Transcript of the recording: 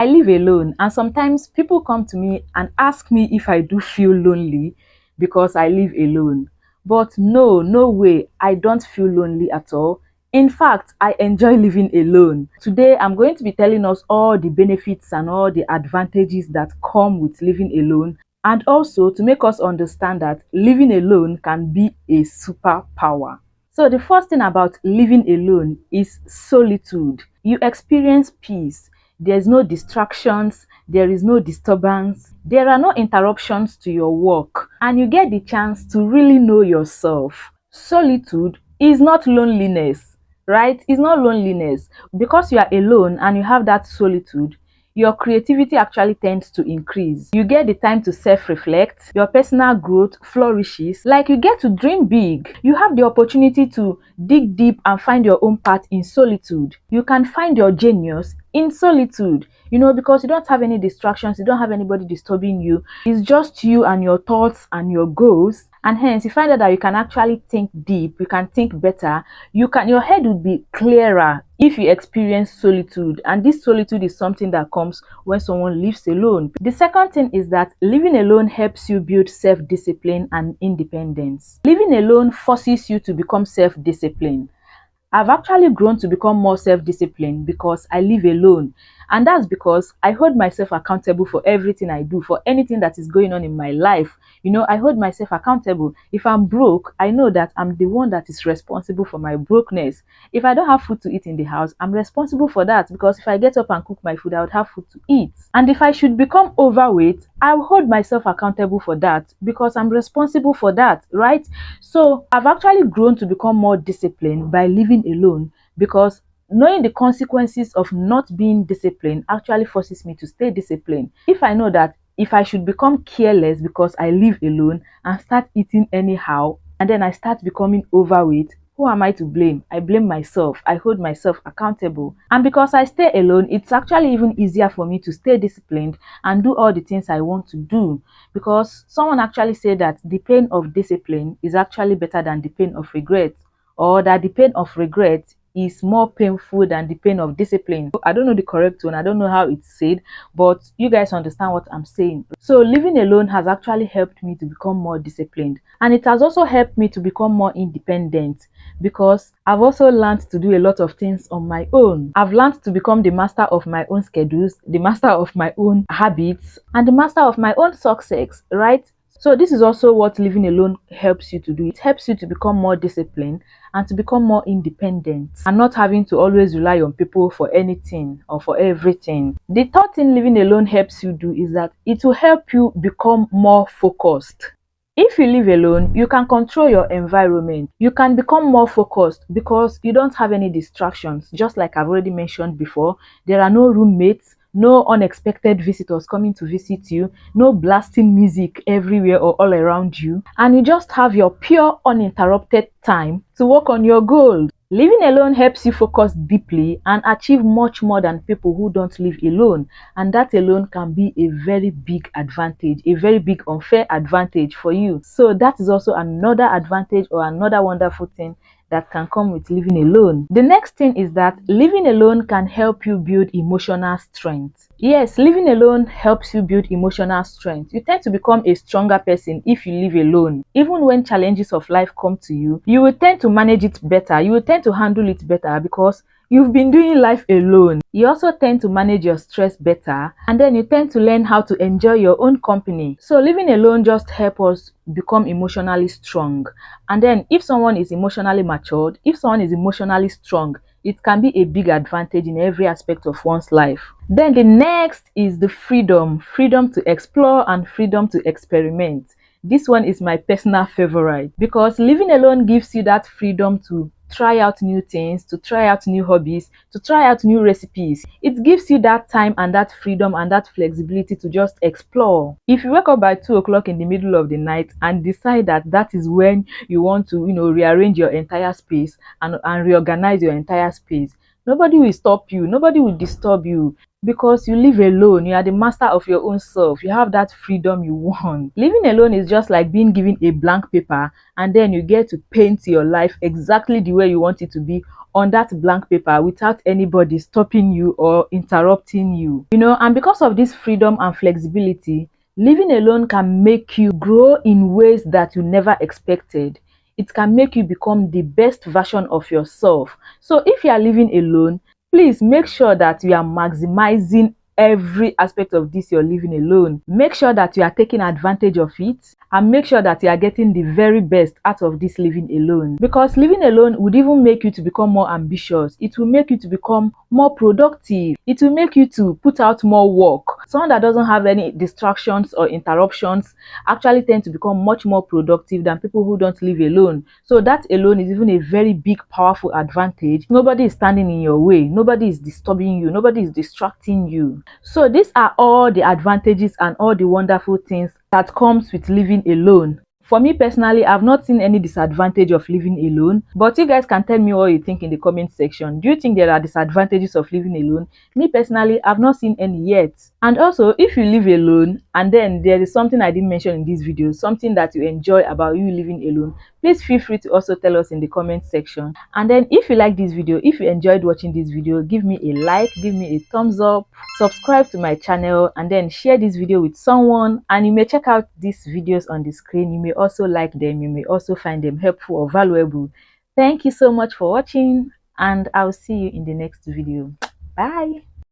I live alone, and sometimes people come to me and ask me if I do feel lonely because I live alone. But no, no way, I don't feel lonely at all. In fact, I enjoy living alone. Today, I'm going to be telling us all the benefits and all the advantages that come with living alone, and also to make us understand that living alone can be a superpower. So, the first thing about living alone is solitude. You experience peace. There's no distractions, there is no disturbance, there are no interruptions to your work, and you get the chance to really know yourself. Solitude is not loneliness, right? It's not loneliness. Because you are alone and you have that solitude, your creativity actually tends to increase. You get the time to self-reflect, your personal growth flourishes, like you get to dream big. You have the opportunity to dig deep and find your own path in solitude. You can find your genius in solitude, because you don't have any distractions, you don't have anybody disturbing you. It's just you and your thoughts and your goals. And hence you find out that you can actually think deep, you can think better, your head will be clearer if you experience solitude. And this solitude is something that comes when someone lives alone. The second thing is that living alone helps you build self-discipline and independence. Living alone forces you to become self-disciplined. I've actually grown to become more self-disciplined because I live alone. And that's because I hold myself accountable for everything I do, for anything that is going on in my life. I hold myself accountable. If I'm broke, I know that I'm the one that is responsible for my brokenness. If I don't have food to eat in the house, I'm responsible for that, because if I get up and cook my food, I would have food to eat. And if I should become overweight, I'll hold myself accountable for that because I'm responsible for that, right? So I've actually grown to become more disciplined by living alone, because knowing the consequences of not being disciplined actually forces me to stay disciplined. If I know that if I should become careless because I live alone and start eating anyhow, and then I start becoming overweight, who am I to blame? I blame myself. I hold myself accountable. And because I stay alone, it's actually even easier for me to stay disciplined and do all the things I want to do. Because someone actually said that the pain of discipline is actually better than the pain of regret, or that the pain of regret is more painful than the pain of discipline. I don't know the correct one, I don't know how it's said, but you guys understand what I'm saying. So living alone has actually helped me to become more disciplined, and it has also helped me to become more independent, because I've also learned to do a lot of things on my own. I've learned to become the master of my own schedules, the master of my own habits, and the master of my own success, right? So this is also what living alone helps you to do. It helps you to become more disciplined and to become more independent, and not having to always rely on people for anything or for everything. The third thing living alone helps you do is that it will help you become more focused. If you live alone, you can control your environment. You can become more focused because you don't have any distractions. Just like I've already mentioned before, there are no roommates, no unexpected visitors coming to visit you, no blasting music everywhere or all around you, and you just have your pure uninterrupted time to work on your goals. Living alone helps you focus deeply and achieve much more than people who don't live alone, and that alone can be a very big advantage, a very big unfair advantage for you. So that is also another advantage or another wonderful thing that can come with living alone. The next thing is that living alone can help you build emotional strength. Yes, living alone helps you build emotional strength. You tend to become a stronger person if you live alone. Even when challenges of life come to you, you will tend to manage it better. You will tend to handle it better because you've been doing life alone. You also tend to manage your stress better, and then you tend to learn how to enjoy your own company. So living alone just helps us become emotionally strong. And then if someone is emotionally matured, if someone is emotionally strong, it can be a big advantage in every aspect of one's life. Then the next is the freedom to explore and freedom to experiment. This one is my personal favorite because living alone gives you that freedom to try out new things, to try out new hobbies, to try out new recipes. It gives you that time and that freedom and that flexibility to just explore. If you wake up by 2 o'clock in the middle of the night and decide that that is when you want to, rearrange your entire space and reorganize your entire space, nobody will stop you, nobody will disturb you. Because you live alone, you are the master of your own self. You have that freedom you want. Living alone is just like being given a blank paper and then you get to paint your life exactly the way you want it to be on that blank paper without anybody stopping you or interrupting you. And because of this freedom and flexibility, living alone can make you grow in ways that you never expected. It can make you become the best version of yourself. So if you are living alone, please make sure that you are maximizing every aspect of this you're living alone. Make sure that you are taking advantage of it, and make sure that you are getting the very best out of this living alone, because living alone would even make you to become more ambitious. It will make you to become more productive. It will make you to put out more work. Someone that doesn't have any distractions or interruptions actually tend to become much more productive than people who don't live alone. So that alone is even a very big, powerful advantage. Nobody is standing in your way. Nobody is disturbing you. Nobody is distracting you. So these are all the advantages and all the wonderful things that comes with living alone. For me personally, I've not seen any disadvantage of living alone, but you guys can tell me what you think in the comment section. Do you think there are disadvantages of living alone? Me personally, I've not seen any yet. And also, if you live alone and then there is something I didn't mention in this video, something that you enjoy about you living alone, please feel free to also tell us in the comment section. And then if you like this video, if you enjoyed watching this video, give me a like, give me a thumbs up, subscribe to my channel, and then share this video with someone. And you may check out these videos on the screen. You may also like them. You may also find them helpful or valuable. Thank you so much for watching, and I'll see you in the next video. Bye.